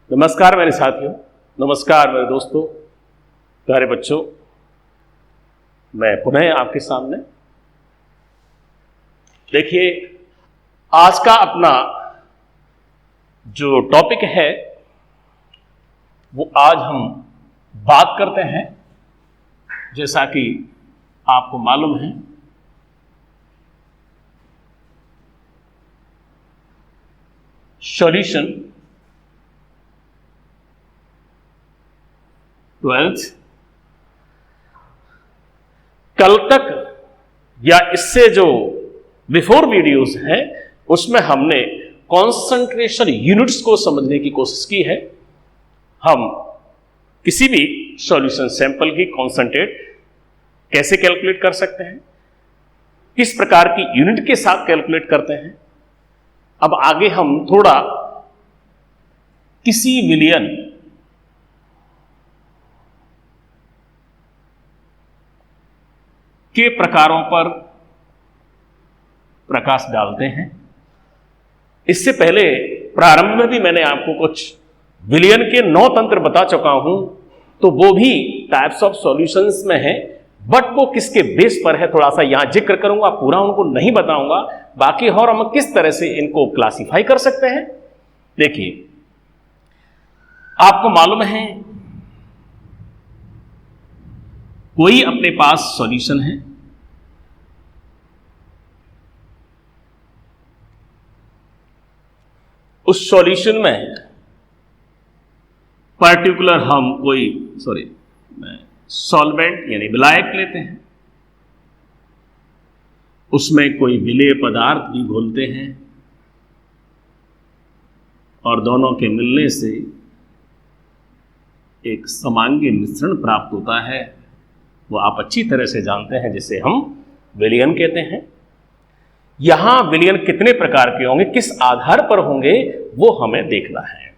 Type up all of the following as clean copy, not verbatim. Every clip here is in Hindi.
नमस्कार मेरे साथियों, नमस्कार मेरे दोस्तों, प्यारे बच्चों। मैं पुनः आपके सामने। देखिए, आज का अपना जो टॉपिक है वो आज हम बात करते हैं, जैसा कि आपको मालूम है, सॉल्यूशन 12th। कल तक या इससे जो बिफोर वीडियोस हैं उसमें हमने कंसंट्रेशन यूनिट्स को समझने की कोशिश की है। हम किसी भी सॉल्यूशन सैंपल की कंसंट्रेट कैसे कैलकुलेट कर सकते हैं, किस प्रकार की यूनिट के साथ कैलकुलेट करते हैं। अब आगे हम थोड़ा किसी विलयन के प्रकारों पर प्रकाश डालते हैं। इससे पहले प्रारंभ में भी मैंने आपको कुछ विलयन के 9 तंत्र बता चुका हूं, तो वो भी टाइप्स ऑफ सॉल्यूशंस में है, बट वो किसके बेस पर है थोड़ा सा यहां जिक्र करूंगा, पूरा उनको नहीं बताऊंगा। बाकी और हम किस तरह से इनको क्लासिफाई कर सकते हैं। देखिए, आपको मालूम है कोई अपने पास सॉल्यूशन है, उस सॉल्यूशन में पर्टिकुलर हम कोई सॉल्वेंट यानी विलायक लेते हैं, उसमें कोई विलेय पदार्थ भी घोलते हैं और दोनों के मिलने से एक समांगी मिश्रण प्राप्त होता है। वो आप अच्छी तरह से जानते हैं, जिसे हम विलयन कहते हैं। यहां विलयन कितने प्रकार के होंगे, किस आधार पर होंगे, वो हमें देखना है।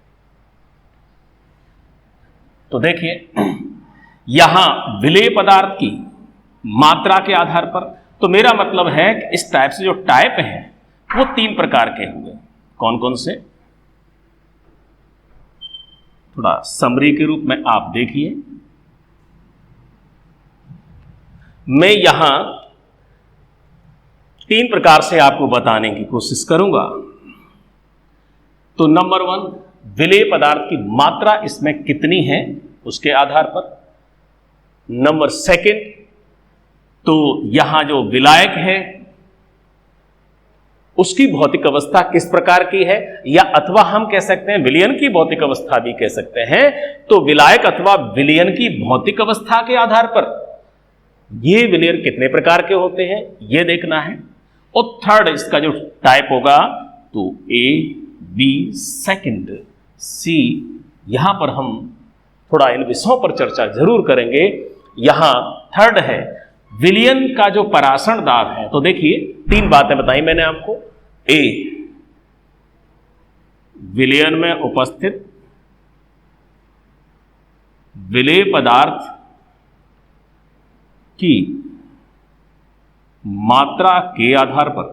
तो देखिए, यहां विलेय पदार्थ की मात्रा के आधार पर, तो मेरा मतलब है कि इस टाइप से जो टाइप है वो 3 प्रकार के होंगे। कौन कौन से, थोड़ा समरी के रूप में आप देखिए। मैं यहां 3 प्रकार से आपको बताने की कोशिश करूंगा। तो नंबर 1, विलेय पदार्थ की मात्रा इसमें कितनी है उसके आधार पर। नंबर 2, तो यहां जो विलायक है उसकी भौतिक अवस्था किस प्रकार की है, या अथवा हम कह सकते हैं विलयन की भौतिक अवस्था भी कह सकते हैं। तो विलायक अथवा विलयन की भौतिक अवस्था के आधार पर ये विलयन कितने प्रकार के होते हैं ये देखना है। और थर्ड, इसका जो टाइप होगा तो ए, बी, सेकंड, सी। यहां पर हम थोड़ा इन विषयों पर चर्चा जरूर करेंगे। यहां थर्ड है विलयन का जो परासरण दाब है। तो देखिए, 3 बातें बताई मैंने आपको। ए, विलयन में उपस्थित विलेय पदार्थ की मात्रा के आधार पर।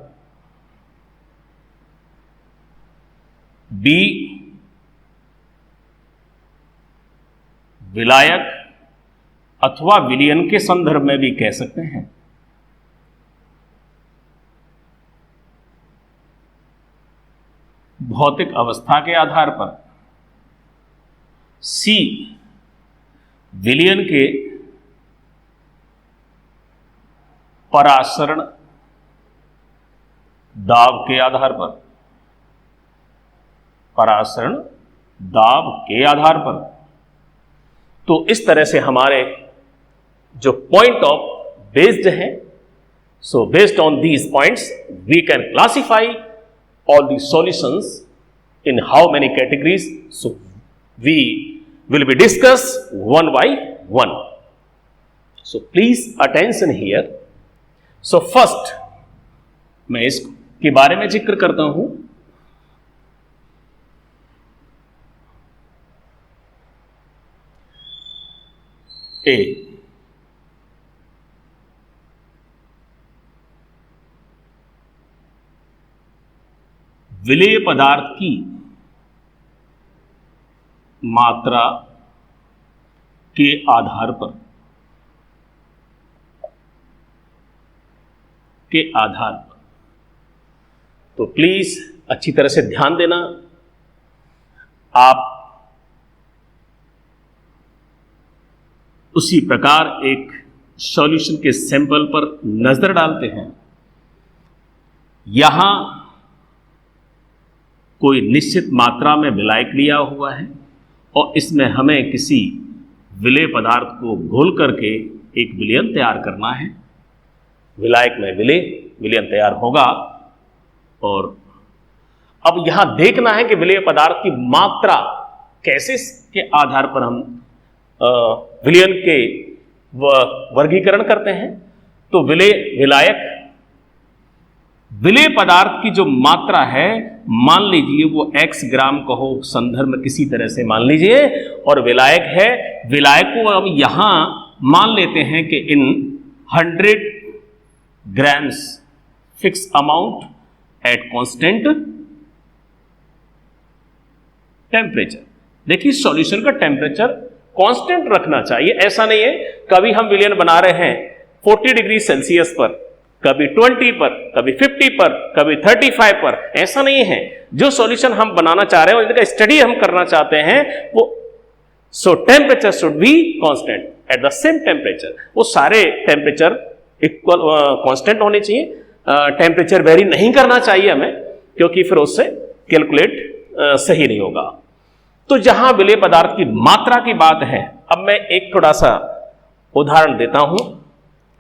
बी, विलायक अथवा विलयन के संदर्भ में भी कह सकते हैं। भौतिक अवस्था के आधार पर। सी, विलयन के परासरण दाब के आधार पर। परासरण दाब के आधार पर। तो इस तरह से हमारे जो पॉइंट ऑफ बेस्ड है, so based on these points we can classify all the solutions in how many categories. So we will be discuss one by one. So please attention here. So first मैं इसके बारे में जिक्र करता हूं। ए, विलेय पदार्थ की मात्रा के आधार पर तो प्लीज अच्छी तरह से ध्यान देना। आप उसी प्रकार एक सॉल्यूशन के सैंपल पर नजर डालते हैं। यहां कोई निश्चित मात्रा में विलायक लिया हुआ है और इसमें हमें किसी विलेय पदार्थ को घोल करके एक विलयन तैयार करना है। विलायक में विलयन तैयार होगा और अब यहां देखना है कि विलेय पदार्थ की मात्रा कैसे के आधार पर हम विलयन के वर्गीकरण करते हैं। तो विलेय पदार्थ की जो मात्रा है, मान लीजिए वो x ग्राम कहो, संदर्भ में किसी तरह से मान लीजिए, और विलायक है। विलायक को हम यहां मान लेते हैं कि इन 100 grams fix amount at constant temperature. देखिए सॉल्यूशन का टेम्परेचर कांस्टेंट रखना चाहिए। ऐसा नहीं है कभी हम विलयन बना रहे हैं 40 डिग्री सेल्सियस पर, कभी 20 पर, कभी 50 पर, कभी 35 पर, ऐसा नहीं है। जो सॉल्यूशन हम बनाना चाह रहे हैं और इनका स्टडी हम करना चाहते हैं वो temperature should be constant at the same temperature. वो सारे टेम्परेचर इक्वल कांस्टेंट होने चाहिए। टेम्परेचर वेरी नहीं करना चाहिए हमें, क्योंकि फिर उससे कैलकुलेट सही नहीं होगा। तो जहां विलेय पदार्थ की मात्रा की बात है, अब मैं एक थोड़ा सा उदाहरण देता हूं,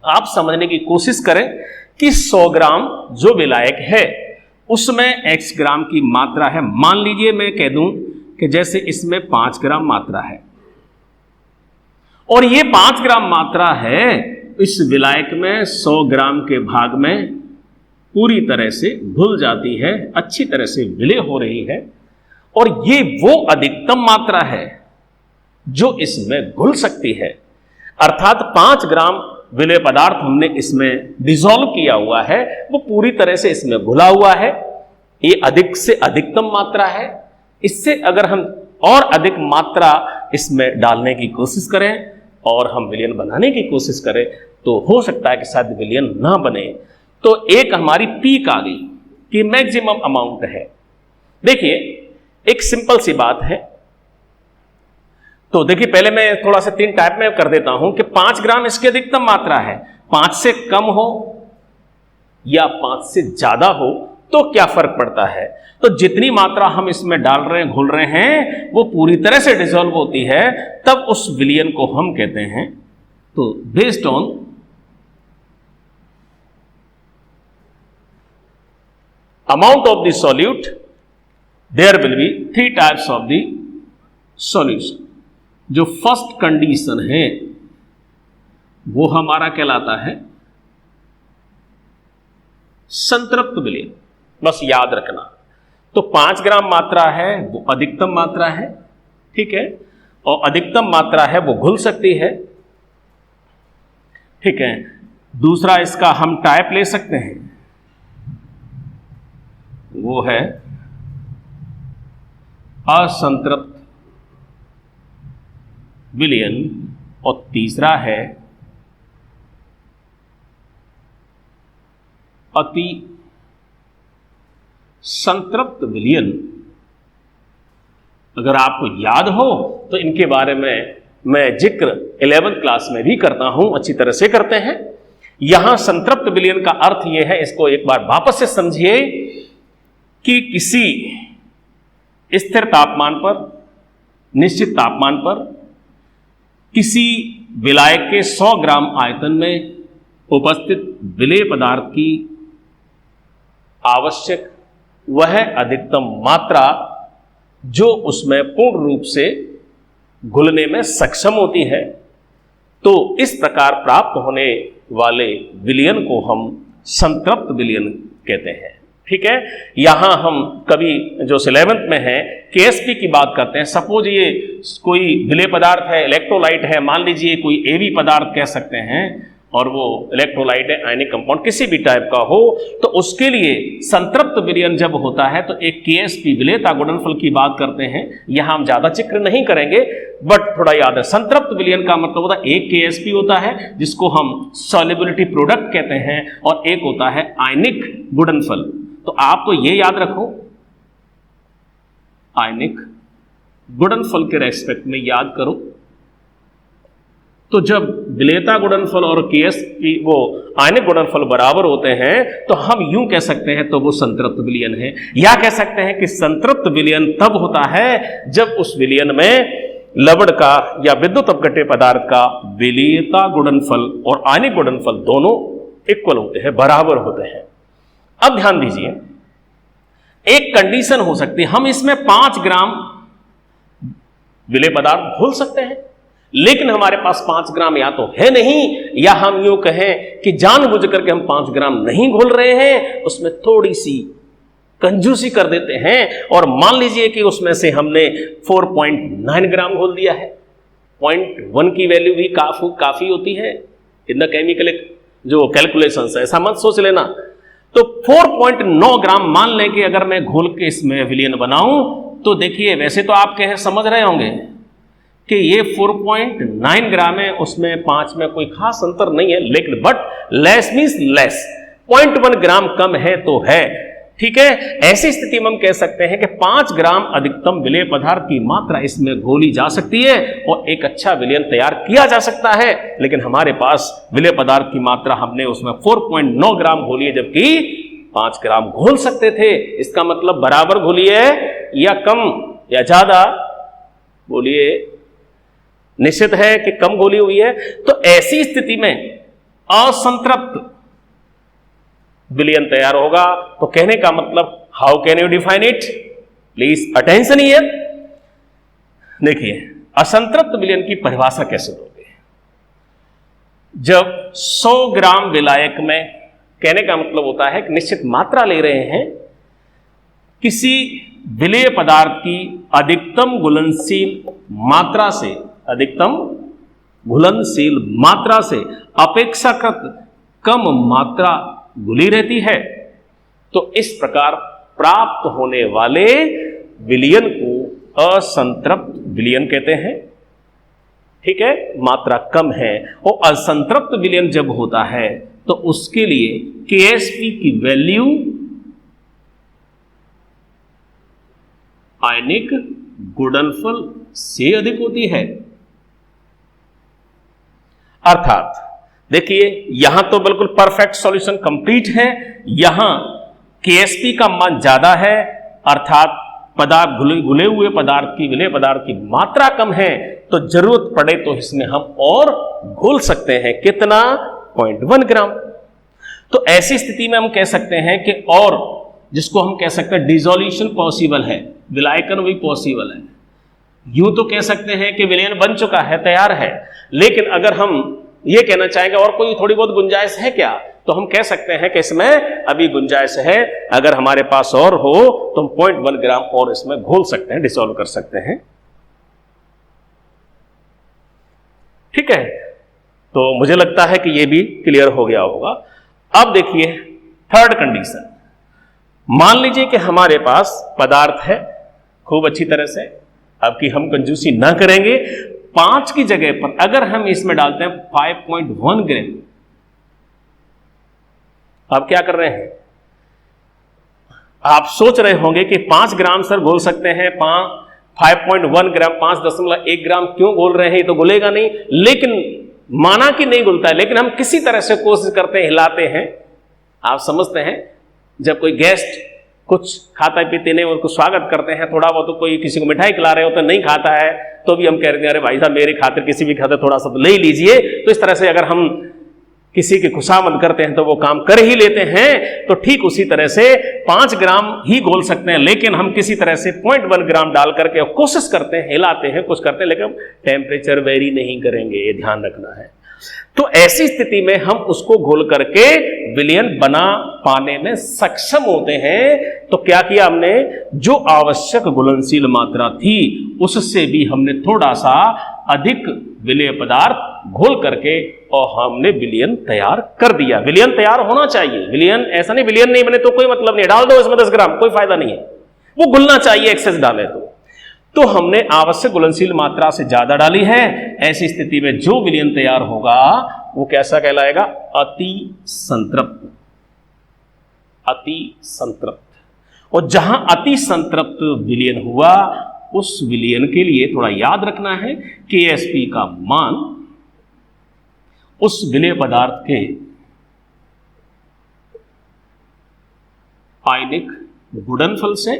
आप समझने की कोशिश करें कि 100 ग्राम जो विलायक है उसमें x ग्राम की मात्रा है। मान लीजिए मैं कह दूं कि जैसे इसमें 5 ग्राम मात्रा है और ये 5 ग्राम मात्रा है, इस विलायक में 100 ग्राम के भाग में पूरी तरह से घुल जाती है, अच्छी तरह से विलय हो रही है। और ये वो अधिकतम मात्रा है जो इसमें घुल सकती है, अर्थात 5 ग्राम विलेय पदार्थ हमने इसमें डिसॉल्व किया हुआ है, वो पूरी तरह से इसमें घुला हुआ है। ये अधिक से अधिकतम मात्रा है। इससे अगर हम और अधिक मात्रा इसमें डालने की कोशिश करें और हम विलयन बनाने की कोशिश करें तो हो सकता है कि शायद विलयन ना बने। तो एक हमारी पीक आ गई कि मैक्सिमम अमाउंट है। देखिए एक सिंपल सी बात है। तो देखिए पहले मैं थोड़ा सा 3 टाइप में कर देता हूं कि 5 ग्राम इसकी अधिकतम मात्रा है। 5 से कम हो या 5 से ज्यादा हो तो क्या फर्क पड़ता है। तो जितनी मात्रा हम इसमें डाल रहे हैं, घुल रहे हैं, वो पूरी तरह से डिसॉल्व होती है, तब उस विलयन को हम कहते हैं। तो based on amount of the solute there will be 3 types of the solution। जो फर्स्ट कंडीशन है वो हमारा कहलाता है संतृप्त विलयन। बस याद रखना। तो 5 ग्राम मात्रा है वो अधिकतम मात्रा है, ठीक है, और अधिकतम मात्रा है वो घुल सकती है, ठीक है। दूसरा इसका हम टाइप ले सकते हैं, वो है असंतृप्त विलयन, और तीसरा है अति संतृप्त विलयन। अगर आपको याद हो तो इनके बारे में मैं जिक्र 11th क्लास में भी करता हूं, अच्छी तरह से करते हैं। यहां संतृप्त विलयन का अर्थ यह है, इसको एक बार वापस से समझिए कि किसी स्थिर तापमान पर, निश्चित तापमान पर किसी विलायक के 100 ग्राम आयतन में उपस्थित विलेय पदार्थ की आवश्यक वह अधिकतम मात्रा जो उसमें पूर्ण रूप से घुलने में सक्षम होती है। तो इस प्रकार प्राप्त होने वाले विलयन को हम संतृप्त विलयन कहते हैं, ठीक है। यहां हम कभी जो 11th में है केएसपी की बात करते हैं। सपोज ये कोई विलेय पदार्थ है, इलेक्ट्रोलाइट है, मान लीजिए कोई एवी पदार्थ कह सकते हैं, और वो इलेक्ट्रोलाइट है, आयनिक कंपाउंड किसी भी टाइप का हो, तो उसके लिए संतृप्त विलयन जब होता है तो एक KSP विलेयता गुणनफल की बात करते हैं। यहां हम ज्यादा जिक्र नहीं करेंगे, बट थोड़ा याद है, संतृप्त विलयन का मतलब होता है एक KSP होता है जिसको हम सॉल्युबिलिटी प्रोडक्ट कहते हैं, और एक होता है आयनिक गुणनफल। तो आप तो ये याद रखो, आयनिक गुणनफल के रेस्पेक्ट में याद करो, तो जब विलेयता गुणनफल और KSP वो आयनिक गुणनफल बराबर होते हैं तो हम यूं कह सकते हैं तो वो संतृप्त विलयन है, या कह सकते हैं कि संतृप्त विलयन तब होता है जब उस विलयन में लवण का या विद्युत अपघट्य पदार्थ का विलेयता गुणनफल और आयनिक गुणनफल दोनों इक्वल होते हैं, बराबर होते हैं। अब ध्यान दीजिए, एक कंडीशन हो सकती है, हम इसमें 5 ग्राम विलेय पदार्थ घोल सकते हैं, लेकिन हमारे पास 5 ग्राम या तो है नहीं, या हम यूं कहें कि जानबूझ करके हम 5 ग्राम नहीं घोल रहे हैं, उसमें थोड़ी सी कंजूसी कर देते हैं और मान लीजिए कि उसमें से हमने 4.9 ग्राम घोल दिया है। 0.1 की वैल्यू भी काफी होती है इन द केमिकल जो कैलकुलेशन है, ऐसा मत सोच लेना। तो 4.9 ग्राम मान लें कि अगर मैं घोल के इसमें विलयन बनाऊं, तो देखिए वैसे तो आप कहें समझ रहे होंगे कि ये 4.9 ग्राम है, उसमें 5 में कोई खास अंतर नहीं है, लेकिन बट लेस मींस लेस, 0.1 ग्राम कम है तो है, ठीक है। ऐसी स्थिति में हम कह सकते हैं कि 5 ग्राम अधिकतम विलेय पदार्थ की मात्रा इसमें घोली जा सकती है और एक अच्छा विलयन तैयार किया जा सकता है, लेकिन हमारे पास विलेय पदार्थ की मात्रा हमने उसमें 4.9 ग्राम घोली है, जबकि 5 ग्राम घोल सकते थे। इसका मतलब बराबर घोलिए या कम या ज्यादा, बोलिए। निश्चित है कि कम घोली हुई है। तो ऐसी स्थिति में असंतृप्त विलयन तैयार होगा। तो कहने का मतलब, how can you define it, please attention here. देखिए, असंतृप्त विलयन की परिभाषा कैसे दोगे? जब 100 ग्राम विलायक में, कहने का मतलब होता है कि निश्चित मात्रा ले रहे हैं, किसी विलेय पदार्थ की अधिकतम घुलनशील मात्रा से, अधिकतम घुलनशील मात्रा से अपेक्षाकृत कम मात्रा घुली रहती है, तो इस प्रकार प्राप्त होने वाले विलयन को असंतृप्त विलयन कहते हैं। ठीक है, मात्रा कम है। और असंतृप्त विलयन जब होता है तो उसके लिए KSP की वैल्यू आयनिक गुणनफल से अधिक होती है। अर्थात देखिए, यहां तो बिल्कुल परफेक्ट सॉल्यूशन कंप्लीट है। यहां KSP का मान ज्यादा है, अर्थात पदार्थ घुले हुए पदार्थ की, विलेय पदार्थ की मात्रा कम है, तो जरूरत पड़े तो इसमें हम और घोल सकते हैं। कितना? 0.1 ग्राम। तो ऐसी स्थिति में हम कह सकते हैं कि, और जिसको हम कह सकते हैं डिसोल्यूशन पॉसिबल है, विलायकन भी पॉसिबल है। यूं तो कह सकते हैं कि विलयन बन चुका है, तैयार है, लेकिन अगर हम ये कहना चाहेंगे और कोई थोड़ी बहुत गुंजाइश है क्या, तो हम कह सकते हैं कि इसमें अभी गुंजाइश है। अगर हमारे पास और हो तो हम 0.1 ग्राम और इसमें घोल सकते हैं, डिसॉल्व कर सकते हैं। ठीक है, तो मुझे लगता है कि यह भी क्लियर हो गया होगा। अब देखिए थर्ड कंडीशन। मान लीजिए कि हमारे पास पदार्थ है खूब अच्छी तरह से, अब की हम कंजूसी ना करेंगे, 5 की जगह पर अगर हम इसमें डालते हैं 5.1 ग्राम, आप क्या कर रहे हैं? आप सोच रहे होंगे कि 5 ग्राम सर घोल सकते हैं, 5.1 ग्राम, 5.1 ग्राम क्यों घोल रहे हैं, ये तो घुलेगा नहीं। लेकिन माना कि नहीं घुलता है, लेकिन हम किसी तरह से कोशिश करते हैं, हिलाते हैं। आप समझते हैं, जब कोई गेस्ट कुछ खाता पीते नहीं, उसको स्वागत करते हैं, थोड़ा बहुत तो कोई किसी को मिठाई खिला रहे हो तो नहीं खाता है, तो भी हम कह रहे हैं अरे भाई साहब मेरे खातिर, किसी भी खातिर थोड़ा सा तो ले ही लीजिए। तो इस तरह से अगर हम किसी की खुशामद करते हैं तो वो काम कर ही लेते हैं। तो ठीक उसी तरह से 5 ग्राम ही घोल सकते हैं, लेकिन हम किसी तरह से 0.1 ग्राम डाल करके कोशिश करते हैं, हिलाते हैं, कुछ करते हैं, लेकिन टेम्परेचर वेरी नहीं करेंगे, ये ध्यान रखना है। तो ऐसी स्थिति में हम उसको घोल करके विलयन बना पाने में सक्षम होते हैं। तो क्या किया हमने, जो आवश्यक घुलनशील मात्रा थी उससे भी हमने थोड़ा सा अधिक विलेय पदार्थ घोल करके और हमने विलयन तैयार कर दिया। विलयन तैयार होना चाहिए, विलयन ऐसा नहीं विलयन नहीं बने तो कोई मतलब नहीं, डाल दो इसमें 10 ग्राम, कोई फायदा नहीं है, वो घुलना चाहिए, एक्सेस डाले तो हमने आवश्यक घुलनशील मात्रा से ज्यादा डाली है। ऐसी स्थिति में जो विलयन तैयार होगा वो कैसा कहलाएगा? अति संतृप्त। अति संतृप्त। और जहां अति संतृप्त विलयन हुआ उस विलयन के लिए थोड़ा याद रखना है KSP का मान उस विलेय पदार्थ के आयनिक गुणनफल से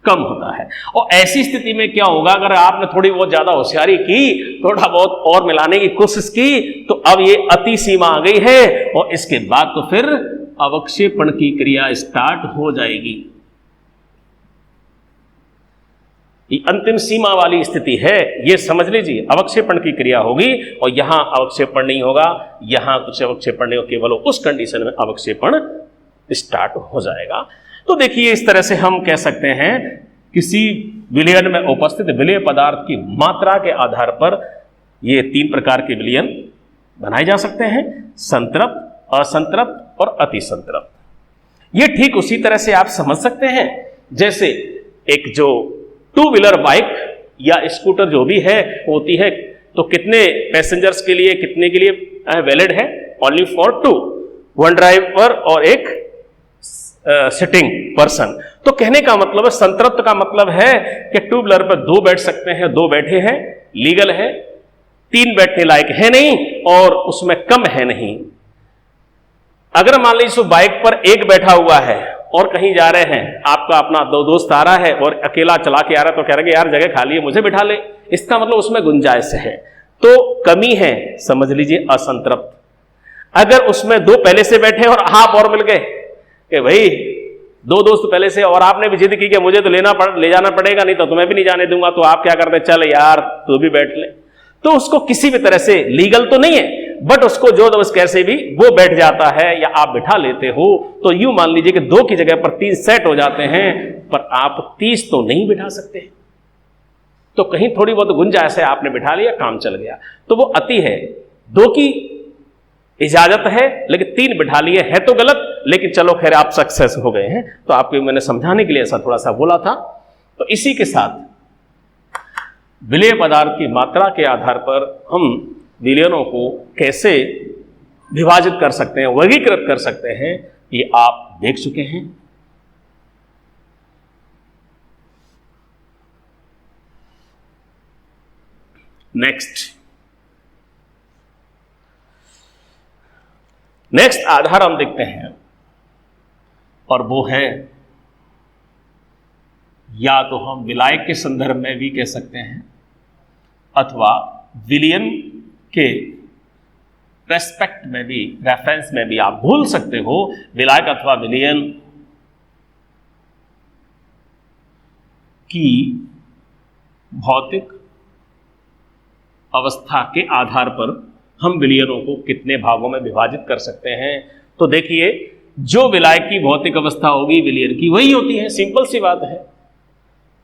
कम होता है। और ऐसी स्थिति में क्या होगा, अगर आपने थोड़ी बहुत ज्यादा होशियारी की, थोड़ा बहुत और मिलाने की कोशिश की, तो अब ये अति सीमा आ गई है और इसके बाद तो फिर अवक्षेपण की क्रिया स्टार्ट हो जाएगी। ये अंतिम सीमा वाली स्थिति है, ये समझ लीजिए। अवक्षेपण की क्रिया होगी और यहां अवक्षेपण नहीं होगा, यहां कुछ अवक्षेपण नहीं हो, केवल उस कंडीशन में अवक्षेपण स्टार्ट हो जाएगा। तो देखिए इस तरह से हम कह सकते हैं किसी विलयन में उपस्थित विलेय पदार्थ की मात्रा के आधार पर ये 3 प्रकार के विलयन बनाए जा सकते हैं, संतृप्त, असंतृप्त और अति संतृप्त। ये ठीक उसी तरह से आप समझ सकते हैं जैसे एक जो 2 व्हीलर बाइक या स्कूटर जो भी है होती है, तो कितने पैसेंजर्स के लिए, कितने के लिए वैलिड है? ओनली फॉर 2, 1 ड्राइवर और एक सिटिंग पर्सन। तो कहने का मतलब है, संतृप्त का मतलब है कि 2 व्हीलर पर 2 बैठ सकते हैं, 2 बैठे हैं, लीगल है, 3 बैठने लायक है नहीं और उसमें कम है नहीं। अगर मान लीजिए बाइक पर 1 बैठा हुआ है और कहीं जा रहे हैं, आपका अपना 2 दोस्त आ रहा है और अकेला चला के आ रहा है, तो कह रहे हैं यार जगह खाली है, मुझे बिठा ले, इसका मतलब उसमें गुंजाइश है, तो कमी है, समझ लीजिए असंतृप्त। अगर उसमें 2 पहले से बैठे और आप और मिल गए कि भाई 2 दोस्त पहले से और आपने भी जिद की कि मुझे तो ले जाना पड़ेगा, नहीं तो तुम्हें भी नहीं जाने दूंगा, तो आप क्या करते, चल यार तू भी बैठ ले, तो उसको किसी भी तरह से लीगल तो नहीं है बट उसको जो दोस्त कैसे भी वो बैठ जाता है या आप बिठा लेते हो। तो यूं मान लीजिए कि 2 की जगह पर 3 सेट हो जाते हैं, पर आप 30 तो नहीं बिठा सकते, तो कहीं थोड़ी बहुत गुंजाइश है, आपने बिठा लिया, काम चल गया, तो वो अति है। 2 की इजाजत है लेकिन 3 बिठा लिए, है तो गलत, लेकिन चलो खैर आप सक्सेस हो गए हैं, तो आपको मैंने समझाने के लिए ऐसा थोड़ा सा बोला था। तो इसी के साथ विलेय पदार्थ की मात्रा के आधार पर हम विलयनों को कैसे विभाजित कर सकते हैं, वर्गीकृत कर सकते हैं, ये आप देख चुके हैं। नेक्स्ट आधार हम देखते हैं और वो है, या तो हम विलायक के संदर्भ में भी कह सकते हैं अथवा विलयन के रेस्पेक्ट में भी, रेफरेंस में भी आप भूल सकते हो। विलायक अथवा विलयन की भौतिक अवस्था के आधार पर हम विलयनों को कितने भागों में विभाजित कर सकते हैं। तो देखिए जो विलायक की भौतिक अवस्था होगी विलयन की वही होती है, सिंपल सी बात है।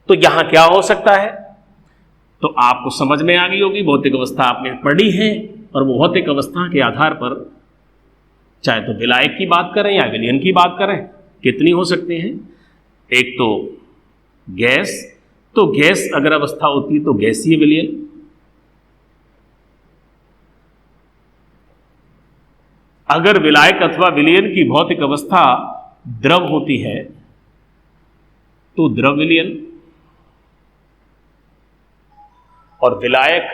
तो यहां क्या हो सकता है, तो आपको समझ में आ गई होगी, भौतिक अवस्था आपने पढ़ी है और वो भौतिक अवस्था के आधार पर चाहे तो विलायक की बात करें या विलयन की बात करें, कितनी हो सकती हैं। एक तो गैस, तो गैस अगर अवस्था होती है तो गैसीय विलयन, अगर विलायक अथवा विलयन की भौतिक अवस्था द्रव होती है तो द्रव विलयन, और विलायक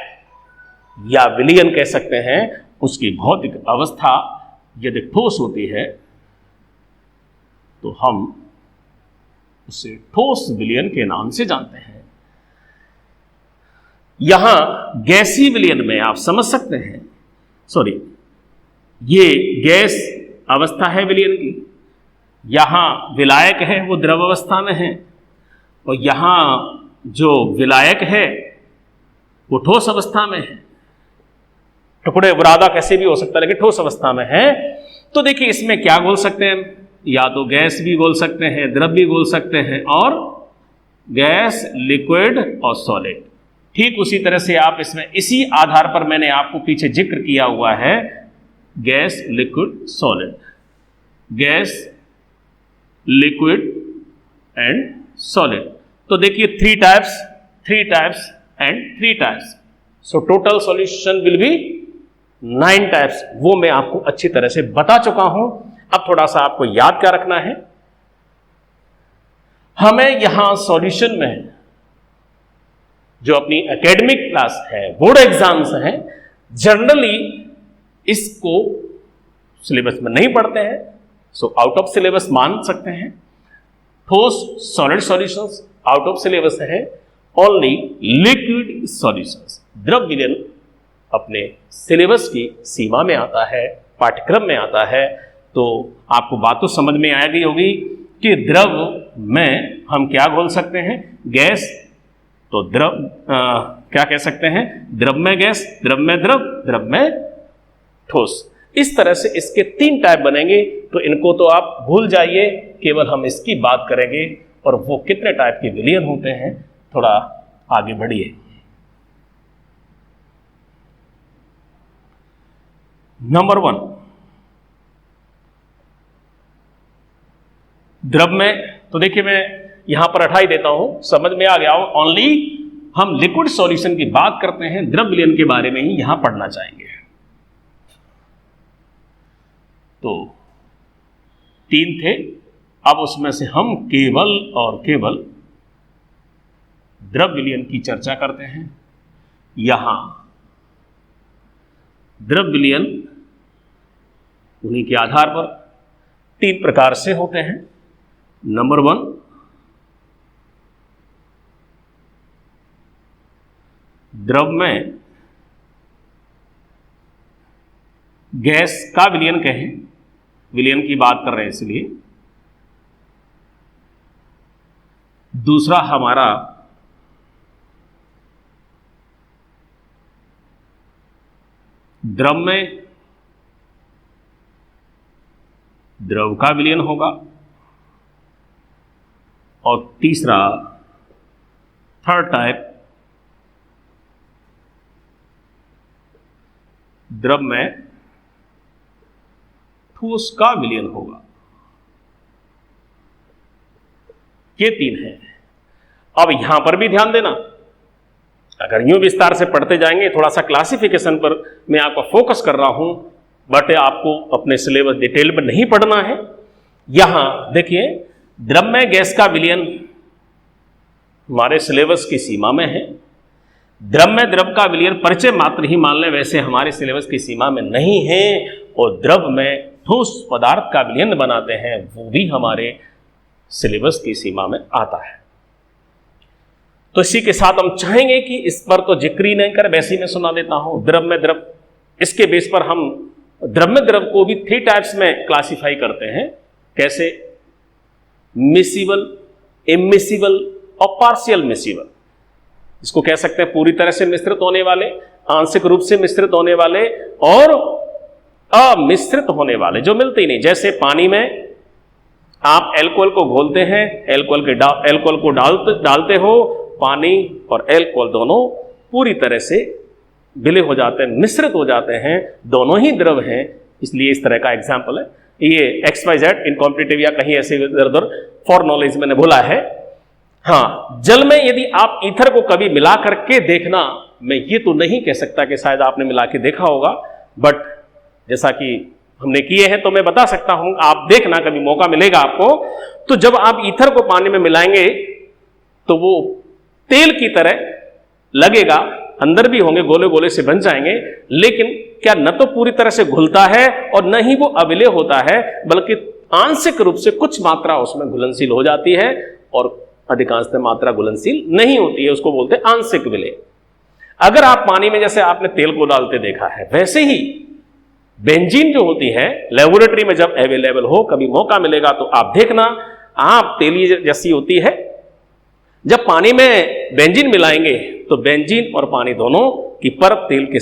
या विलयन कह सकते हैं उसकी भौतिक अवस्था यदि ठोस होती है तो हम उसे ठोस विलयन के नाम से जानते हैं। यहां गैसीय विलयन में आप समझ सकते हैं, सॉरी ये गैस अवस्था है विलयन की, यहां विलायक है वो द्रव अवस्था में है, और यहां जो विलायक है वो ठोस अवस्था में है। टुकड़े बुरादा कैसे भी हो सकता है लेकिन ठोस अवस्था में है। तो देखिए इसमें क्या बोल सकते हैं, या तो गैस भी बोल सकते हैं, द्रव भी बोल सकते हैं, और गैस, लिक्विड और सॉलिड, ठीक उसी तरह से आप इसमें इसी आधार पर मैंने आपको पीछे जिक्र किया हुआ है gas, liquid, solid, gas, liquid and solid. तो देखिए 3 types and 3 types, so total solution will be 9 types. वो मैं आपको अच्छी तरह से बता चुका हूं। अब थोड़ा सा आपको याद क्या रखना है, हमें यहां सॉल्यूशन में जो अपनी एकेडमिक क्लास है, बोर्ड एग्जाम्स हैं, जनरली इसको सिलेबस में नहीं पढ़ते हैं, सो आउट ऑफ सिलेबस मान सकते हैं। ठोस solid solutions out of syllabus है, ओनली लिक्विड सॉल्यूशंस, द्रव विलयन अपने सिलेबस की सीमा में आता है, पाठ्यक्रम में आता है। तो आपको बात तो समझ में आ गई होगी कि द्रव में हम क्या घोल सकते हैं, गैस, तो द्रव क्या कह सकते हैं, द्रव में गैस, द्रव में द्रव, द्रव में ठोस। इस तरह से इसके 3 टाइप बनेंगे। तो इनको तो आप भूल जाइए, केवल हम इसकी बात करेंगे और वो कितने टाइप के विलयन होते हैं। थोड़ा आगे बढ़िए। नंबर 1, द्रव में, तो देखिए मैं यहां पर 28 देता हूं, समझ में आ गया हो। ओनली हम लिक्विड सॉल्यूशन की बात करते हैं, द्रव विलयन के बारे में ही यहां पढ़ना चाहेंगे। तो 3 थे, अब उसमें से हम केवल और केवल द्रव विलयन की चर्चा करते हैं। यहां द्रव विलयन उन्हीं के आधार पर 3 प्रकार से होते हैं। नंबर 1, द्रव में गैस का विलयन कहें, विलयन की बात कर रहे हैं इसलिए। दूसरा हमारा द्रव में द्रव का विलयन होगा, और तीसरा, थर्ड टाइप, द्रव में ठोस का विलयन होगा। ये 3 है। अब यहां पर भी ध्यान देना, अगर यूं विस्तार से पढ़ते जाएंगे, थोड़ा सा क्लासिफिकेशन पर मैं आपका फोकस कर रहा हूं, बट आपको अपने सिलेबस डिटेल में नहीं पढ़ना है। यहां देखिए, द्रव में गैस का विलयन हमारे सिलेबस की सीमा में है। द्रव में द्रव का विलयन परिचय मात्र ही मान लें, वैसे हमारे सिलेबस की सीमा में नहीं है। और द्रव में ठोस पदार्थ का विलयन बनाते हैं, वो भी हमारे सिलेबस की सीमा में आता है। तो इसी के साथ हम चाहेंगे कि इस पर तो जिक्र ही नहीं कर, वैसे ही मैं सुना देता हूं। द्रव में द्रव, इसके बेस पर हम द्रव में द्रव को भी 3 टाइप्स में क्लासिफाई करते हैं। कैसे? मिसिबल, इमिसिबल और पार्शियल मिसिबल। इसको कह सकते हैं पूरी तरह से मिश्रित होने वाले, आंशिक रूप से मिश्रित होने वाले और अमिश्रित होने वाले, जो मिलते ही नहीं। जैसे पानी में आप एल्कोहल को घोलते हैं, एल्कोहल को डालते हो, पानी और एल्कोहल दोनों पूरी तरह से विलय हो जाते हैं, मिश्रित हो जाते हैं, दोनों ही द्रव हैं। इसलिए इस तरह का एग्जाम्पल है ये XYZ इन कॉम्पिटिटिव या कहीं ऐसे इधर उधर फॉर नॉलेज मैंने बोला है। हाँ, जल में यदि आप ईथर को कभी मिला करके देखना, मैं ये तो नहीं कह सकता कि शायद आपने मिला के देखा होगा, बट जैसा कि हमने किए हैं तो मैं बता सकता हूं, आप देखना, कभी मौका मिलेगा आपको। तो जब आप ईथर को पानी में मिलाएंगे तो वो तेल की तरह लगेगा, अंदर भी होंगे, गोले गोले से बन जाएंगे, लेकिन क्या न तो पूरी तरह से घुलता है और न ही वो अविलय होता है, बल्कि आंशिक रूप से कुछ मात्रा उसमें घुलनशील हो जाती है और अधिकांशतः मात्रा घुलनशील नहीं होती है, उसको बोलते हैं आंशिक विलय। अगर आप पानी में जैसे आपने तेल को डालते देखा है, वैसे ही बेंजीन जो होती है, लेबोरेटरी में जब अवेलेबल हो, कभी मौका मिलेगा तो आप देखना, आप तेली जैसी होती है। जब पानी में बेंजीन मिलाएंगे तो बेंजीन और पानी दोनों की परत तेल के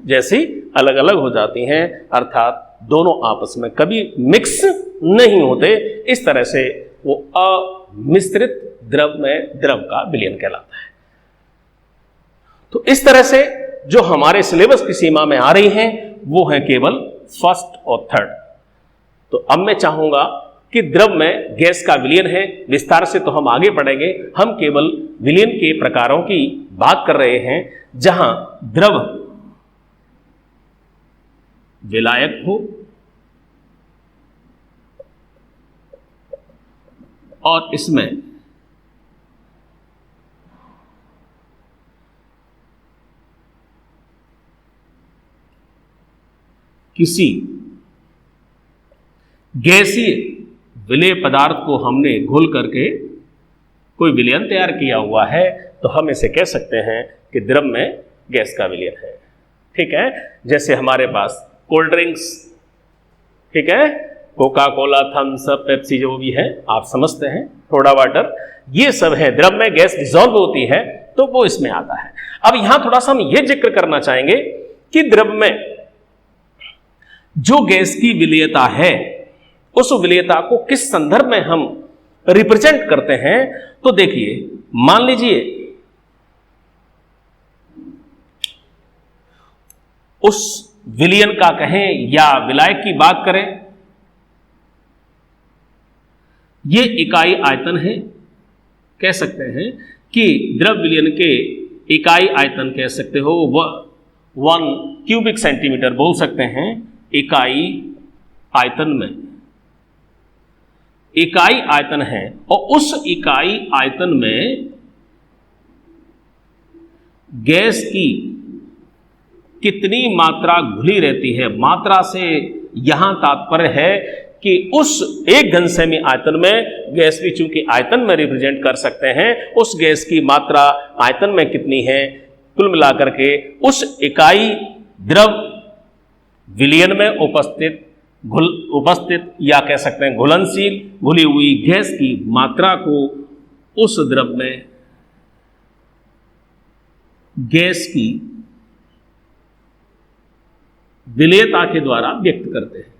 जैसी अलग अलग हो जाती हैं, अर्थात दोनों आपस में कभी मिक्स नहीं होते। इस तरह से वो अमिश्रित द्रव में द्रव का विलयन कहलाता है। तो इस तरह से जो हमारे सिलेबस की सीमा में आ रही हैं वो है केवल फर्स्ट और थर्ड। तो अब मैं चाहूंगा कि द्रव में गैस का विलयन है, विस्तार से तो हम आगे पढ़ेंगे। हम केवल विलयन के प्रकारों की बात कर रहे हैं जहां द्रव विलायक हो और इसमें किसी गैसीय विलेय पदार्थ को हमने घोल करके कोई विलयन तैयार किया हुआ है, तो हम इसे कह सकते हैं कि द्रव में गैस का विलयन है। ठीक है, जैसे हमारे पास कोल्ड ड्रिंक्स, ठीक है, Coca Cola, Thums Up, Pepsi जो भी है आप समझते हैं, सोडा वाटर, ये सब है द्रव में गैस डिसॉल्व होती है तो वो इसमें आता है। अब यहां थोड़ा सा हम ये जिक्र करना चाहेंगे कि द्रव में जो गैस की विलेयता है उस विलेयता को किस संदर्भ में हम रिप्रेजेंट करते हैं। तो देखिए, मान लीजिए उस विलयन का कहें या विलायक की बात करें, ये इकाई आयतन है, कह सकते हैं कि द्रव विलयन के इकाई आयतन कह सकते हो, 1 क्यूबिक सेंटीमीटर बोल सकते हैं। इकाई आयतन में इकाई आयतन है और उस इकाई आयतन में गैस की कितनी मात्रा घुली रहती है। मात्रा से यहां तात्पर्य है कि उस एक घन सेमी आयतन में गैस भी चूंकि आयतन में रिप्रेजेंट कर सकते हैं, उस गैस की मात्रा आयतन में कितनी है, कुल मिलाकर के उस इकाई द्रव विलयन में उपस्थित या कह सकते हैं घुलनशील घुली हुई गैस की मात्रा को उस द्रव में गैस की विलेयता के द्वारा व्यक्त करते हैं।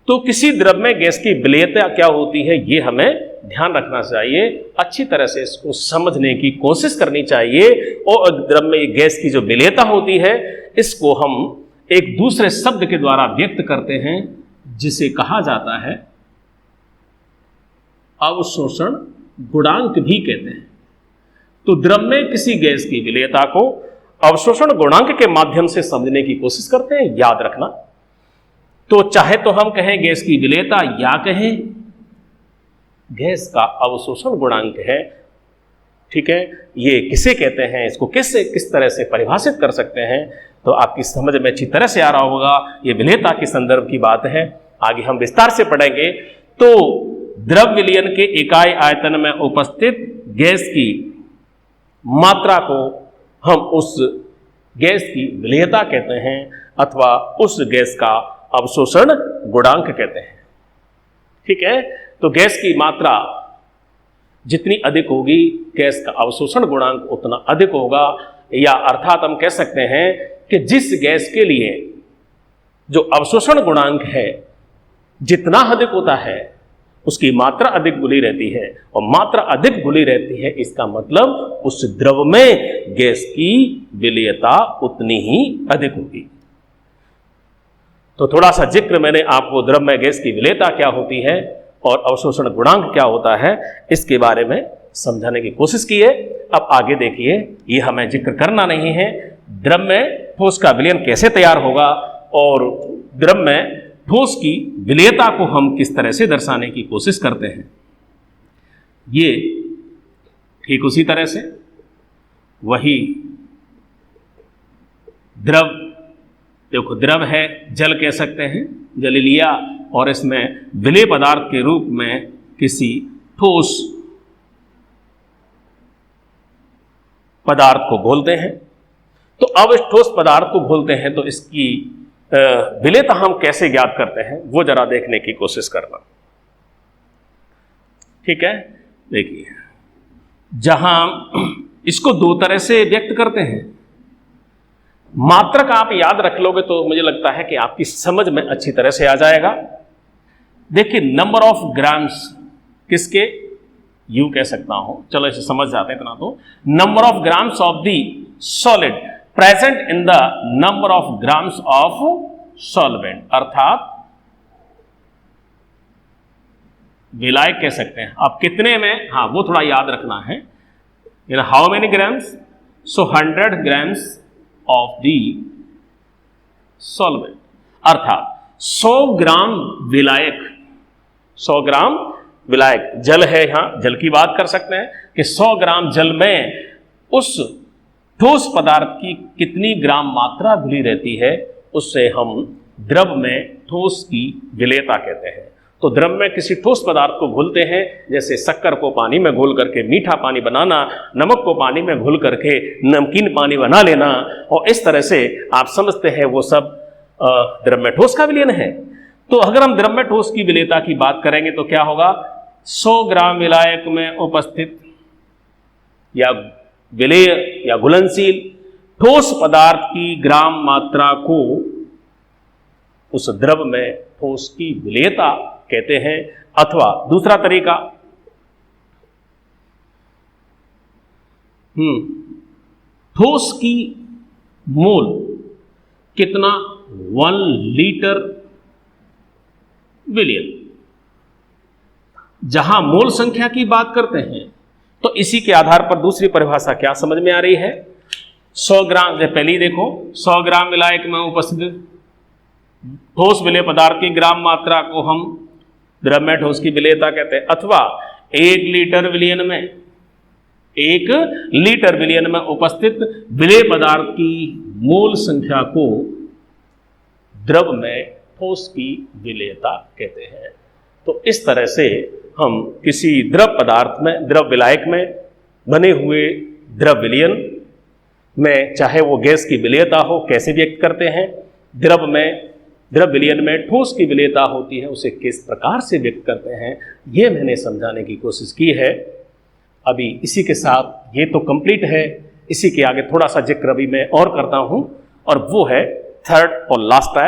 तो किसी द्रव में गैस की विलेयता क्या होती है ये हमें ध्यान रखना चाहिए, अच्छी तरह से इसको समझने की कोशिश करनी चाहिए। और द्रव में गैस की जो विलेयता होती है इसको हम एक दूसरे शब्द के द्वारा व्यक्त करते हैं जिसे कहा जाता है अवशोषण गुणांक भी कहते हैं। तो द्रव में किसी गैस की विलेयता को अवशोषण गुणांक के माध्यम से समझने की कोशिश करते हैं, याद रखना। तो चाहे तो हम कहें गैस की विलेयता या कहें गैस का अवशोषण गुणांक है। ठीक है, ये किसे कहते हैं, इसको किस तरह से परिभाषित कर सकते हैं, तो आपकी समझ में अच्छी तरह से आ रहा होगा। ये विलेयता के संदर्भ की बात है, आगे हम विस्तार से पढ़ेंगे। तो द्रव विलयन के इकाई आयतन में उपस्थित गैस की मात्रा को हम उस गैस की विलेयता कहते हैं अथवा उस गैस का अवशोषण गुणांक कहते हैं। ठीक है, तो गैस की मात्रा जितनी अधिक होगी गैस का अवशोषण गुणांक उतना अधिक होगा, या अर्थात हम कह सकते हैं कि जिस गैस के लिए जो अवशोषण गुणांक है जितना अधिक होता है उसकी मात्रा अधिक घुली रहती है, और मात्रा अधिक घुली रहती है इसका मतलब उस द्रव में गैस की विलेयता उतनी ही अधिक होगी। तो थोड़ा सा जिक्र मैंने आपको द्रव में गैस की विलेयता क्या होती है और अवशोषण गुणांक क्या होता है इसके बारे में समझाने की कोशिश की है। अब आगे देखिए, ये हमें जिक्र करना नहीं है द्रव में ठोस का विलयन कैसे तैयार होगा और द्रव में ठोस की विलेयता को हम किस तरह से दर्शाने की कोशिश करते हैं। ये ठीक उसी तरह से वही द्रव, देखो द्रव है, जल कह सकते हैं, जल लिया और इसमें विलेय पदार्थ के रूप में किसी ठोस पदार्थ को घोलते हैं। तो अब इस ठोस पदार्थ को घोलते हैं तो इसकी विलेयता हम कैसे ज्ञात करते हैं वो जरा देखने की कोशिश करना। ठीक है, देखिए जहां इसको दो तरह से व्यक्त करते हैं। मात्रक आप याद रख लोगे तो मुझे लगता है कि आपकी समझ में अच्छी तरह से आ जाएगा। देखिए नंबर ऑफ ग्राम्स किसके, यूं कह सकता हूं, चलो इसे समझ जाते हैं इतना। तो number of grams of the solid present in the number of grams of solvent, अर्थात विलायक कह सकते हैं। अब कितने में, हाँ वो थोड़ा याद रखना है, in how many grams, so 100 grams of the solvent, अर्थात 100 ग्राम विलायक, 100 ग्राम विलायक जल है, यहां जल की बात कर सकते हैं कि 100 ग्राम जल में उस ठोस पदार्थ की कितनी ग्राम मात्रा घुली रहती है, उससे हम द्रव में ठोस की विलेयता कहते हैं। तो द्रव में किसी ठोस पदार्थ को घोलते हैं, जैसे शक्कर को पानी में घोल करके मीठा पानी बनाना, नमक को पानी में घोल करके नमकीन पानी बना लेना, और इस तरह से आप समझते हैं वो सब द्रव में ठोस का विलयन है। तो अगर हम द्रव में ठोस की विलेयता की बात करेंगे तो क्या होगा, 100 ग्राम विलायक में उपस्थित या विलेय या घुलनशील ठोस पदार्थ की ग्राम मात्रा को उस द्रव में ठोस की विलेयता कहते हैं। अथवा दूसरा तरीका, ठोस की मोल कितना, 1 लीटर विलियन। जहां मोल संख्या की बात करते हैं तो इसी के आधार पर दूसरी परिभाषा क्या समझ में आ रही है, 100 ग्राम, पहली देखो 100 ग्राम विलायक में उपस्थित ठोस विलेय पदार्थ की ग्राम मात्रा को हम द्रव में ठोस की विलेयता कहते हैं। अथवा 1 लीटर विलयन में, 1 लीटर विलयन में उपस्थित विलेय पदार्थ की मोल संख्या को द्रव में ठोस की विलेयता कहते हैं। तो इस तरह से हम किसी द्रव पदार्थ में, द्रव विलायक में बने हुए द्रव विलयन में, चाहे वो गैस की विलेयता हो, कैसे व्यक्त करते हैं, द्रव विलयन में ठोस की विलेयता होती है, उसे किस प्रकार से व्यक्त करते हैं, ये मैंने समझाने की कोशिश की है। अभी इसी के साथ ये तो कंप्लीट है, इसी के आगे थोड़ा सा जिक्र अभी मैं और करता हूं, और वो है थर्ड और लास्ट है,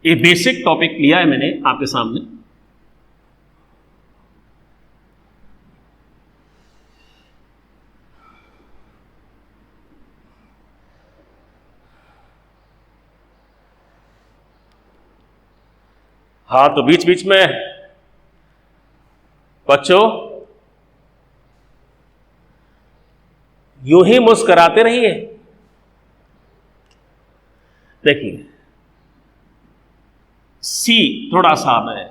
ये बेसिक टॉपिक लिया है मैंने आपके सामने। हाँ, तो बीच बीच में बच्चों यूं ही मुस्कुराते रहिए। देखिए सी, थोड़ा सा मैं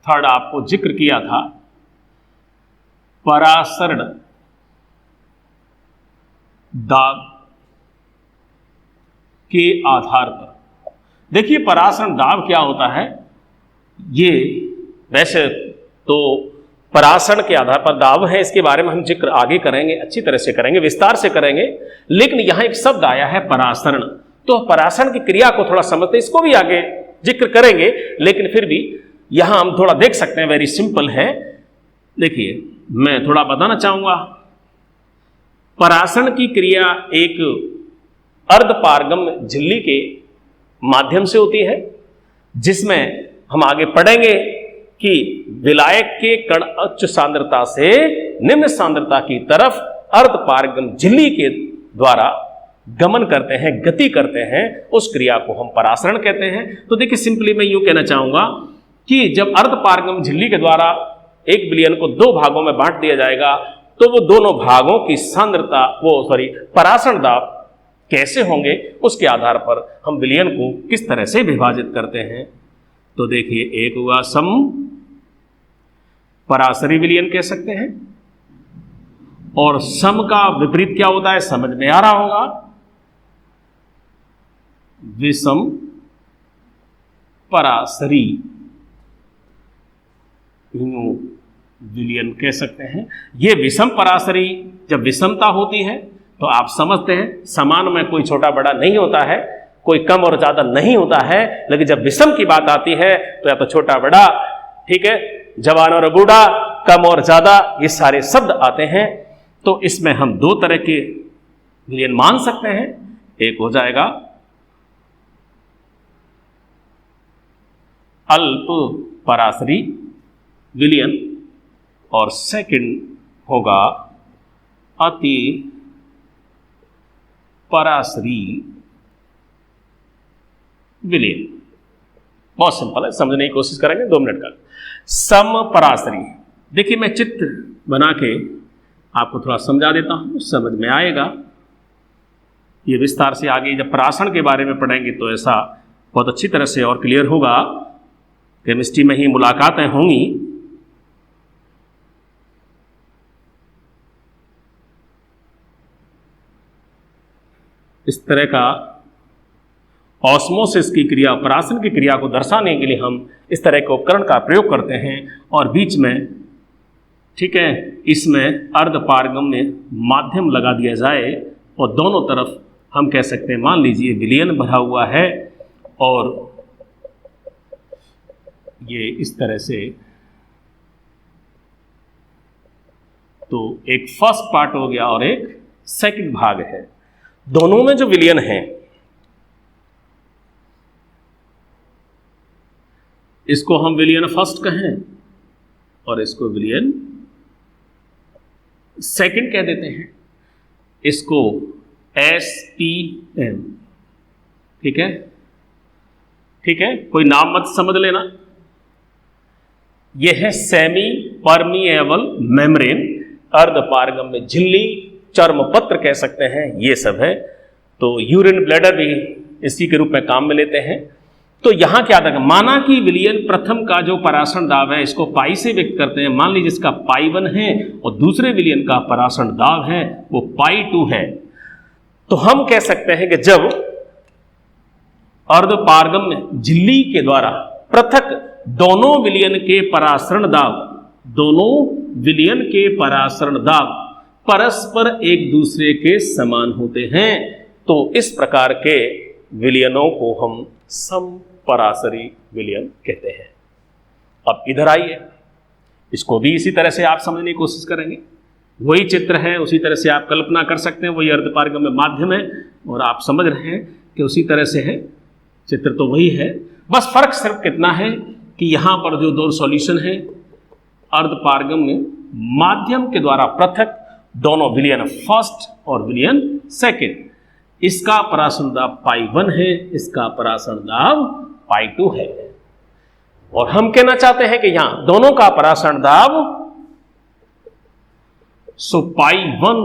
थर्ड आपको जिक्र किया था, परासरण दाब के आधार पर। देखिए परासरण दाब क्या होता है, ये वैसे तो परासरण के आधार पर दाब है, इसके बारे में हम जिक्र आगे करेंगे, अच्छी तरह से करेंगे, विस्तार से करेंगे। लेकिन यहां एक शब्द आया है परासरण, तो परासरण की क्रिया को थोड़ा समझते, इसको भी आगे जिक्र करेंगे, लेकिन फिर भी यहां हम थोड़ा देख सकते हैं, वेरी सिंपल है। देखिए मैं थोड़ा बताना चाहूंगा, परासरण की क्रिया एक अर्धपारगम झिल्ली के माध्यम से होती है, जिसमें हम आगे पढ़ेंगे कि विलायक के कण उच्च सांद्रता से निम्न सांद्रता की तरफ अर्धपारगम झिल्ली के द्वारा गमन करते हैं, गति करते हैं, उस क्रिया को हम परासरण कहते हैं। तो देखिए सिंपली मैं यूं कहना चाहूंगा कि जब अर्धपारगम झिल्ली के द्वारा एक विलयन को 2 भागों में बांट दिया जाएगा, तो वो दोनों भागों की सांद्रता, परासरण दाब कैसे होंगे, उसके आधार पर हम विलयन को किस तरह से विभाजित करते हैं। तो देखिए एक हुआ सम परासरी विलयन कह सकते हैं, और सम का विपरीत क्या होता है समझ में आ रहा होगा, विषम परासरी विलयन कह सकते हैं। ये विषम परासरी जब विषमता होती है तो आप समझते हैं समान में कोई छोटा बड़ा नहीं होता है, कोई कम और ज्यादा नहीं होता है, लेकिन जब विषम की बात आती है तो या तो छोटा बड़ा, ठीक है, जवान और बूढ़ा, कम और ज्यादा, ये सारे शब्द आते हैं। तो इसमें हम 2 तरह के विलयन मान सकते हैं, एक हो जाएगा अल्प परासरी विलयन और सेकंड होगा अति परासरी विलयन। बहुत सिंपल है, समझने की कोशिश करेंगे 2 मिनट का। सम परासरी, देखिए मैं चित्र बना के आपको थोड़ा समझा देता हूं, समझ में आएगा। ये विस्तार से आगे जब परासरण के बारे में पढ़ेंगे तो ऐसा बहुत अच्छी तरह से और क्लियर होगा। केमिस्ट्री में ही मुलाकातें होंगी। इस तरह का ऑस्मोसिस की क्रिया, परासरण की क्रिया को दर्शाने के लिए हम इस तरह के उपकरण का प्रयोग करते हैं और बीच में, ठीक है, इसमें अर्धपारगम्य माध्यम लगा दिया जाए और दोनों तरफ हम कह सकते हैं, मान लीजिए विलयन भरा हुआ है और ये इस तरह से, तो एक फर्स्ट पार्ट हो गया और एक सेकंड भाग है। दोनों में जो विलयन है इसको हम विलयन फर्स्ट कहें और इसको विलयन सेकंड कह देते हैं। इसको SPM, ठीक है, ठीक है, कोई नाम मत समझ लेना। यह है सेमी परमिएबल मेम्ब्रेन, अर्धपारगम्य झिल्ली, चर्मपत्र कह सकते हैं, ये सब है। तो यूरिन ब्लैडर भी इसी के रूप में काम में लेते हैं। तो यहां क्या था, माना कि विलयन प्रथम का जो परासरण दाब है इसको पाई से व्यक्त करते हैं। मान लीजिए इसका पाई 1 है और दूसरे विलयन का परासरण दाब है वो पाई 2 है। तो हम कह सकते हैं कि जब अर्धपारगम्य झिल्ली के द्वारा पृथक दोनों विलयन के परासरण दाब, दोनों विलयन के परासरण दाब परस्पर एक दूसरे के समान होते हैं, तो इस प्रकार के विलयनों को हम समपरासरी विलयन कहते हैं। अब इधर आइए, इसको भी इसी तरह से आप समझने की कोशिश करेंगे। वही चित्र है, उसी तरह से आप कल्पना कर सकते हैं, वही अर्धपारगम्य माध्यम है और आप समझ रहे हैं कि उसी तरह से है, चित्र तो वही है। बस फर्क सिर्फ कितना है कि यहां पर जो 2 सॉल्यूशन है, अर्धपारगम्य माध्यम के द्वारा पृथक दोनों विलयन फर्स्ट और विलयन सेकंड, इसका परासरण दाब पाई 1 है, इसका परासरण दाब पाई 2 है। और हम कहना चाहते हैं कि यहां दोनों का परासरण दाब, so pi 1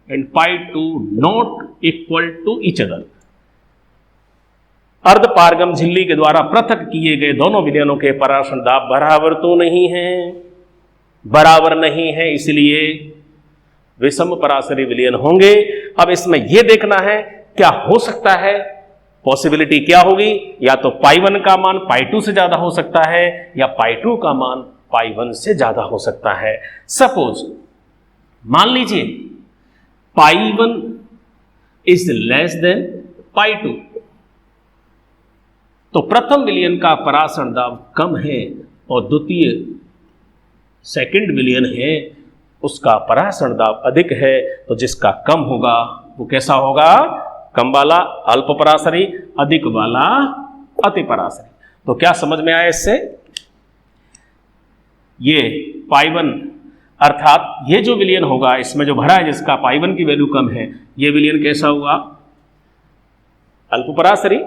and pi 2 not equal to each other. अर्धपारगम झिल्ली के द्वारा पृथक किए गए दोनों विलयनों के परासरण दाब बराबर तो नहीं है, बराबर नहीं है, इसलिए विषम परासरी विलयन होंगे। अब इसमें यह देखना है क्या हो सकता है, पॉसिबिलिटी क्या होगी, या तो पाई 1 का मान पाई 2 से ज्यादा हो सकता है या पाई 2 का मान पाई 1 से ज्यादा हो सकता है। सपोज मान लीजिए पाई 1 इज लेस देन पाई 2, तो प्रथम विलयन का परासरण दाब कम है और द्वितीय सेकंड विलयन है उसका परासरण दाब अधिक है। तो जिसका कम होगा वो कैसा होगा, कम वाला अल्प परासरी, अधिक वाला अति परासरी। तो क्या समझ में आया इससे, ये पाई 1 अर्थात ये जो विलयन होगा इसमें जो भरा है जिसका पाई 1 की वैल्यू कम है, ये विलयन कैसा हुआ, अल्प परासरी।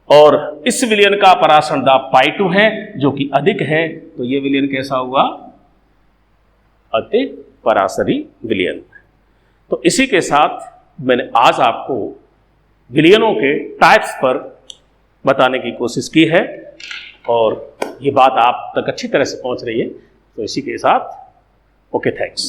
और इस विलयन का परासरण दाब पाई 2 है जो कि अधिक है, तो ये विलयन कैसा हुआ, अति परासरी विलयन। तो इसी के साथ मैंने आज आपको विलयनों के टाइप्स पर बताने की कोशिश की है और ये बात आप तक अच्छी तरह से पहुंच रही है। तो इसी के साथ ओके, थैंक्स।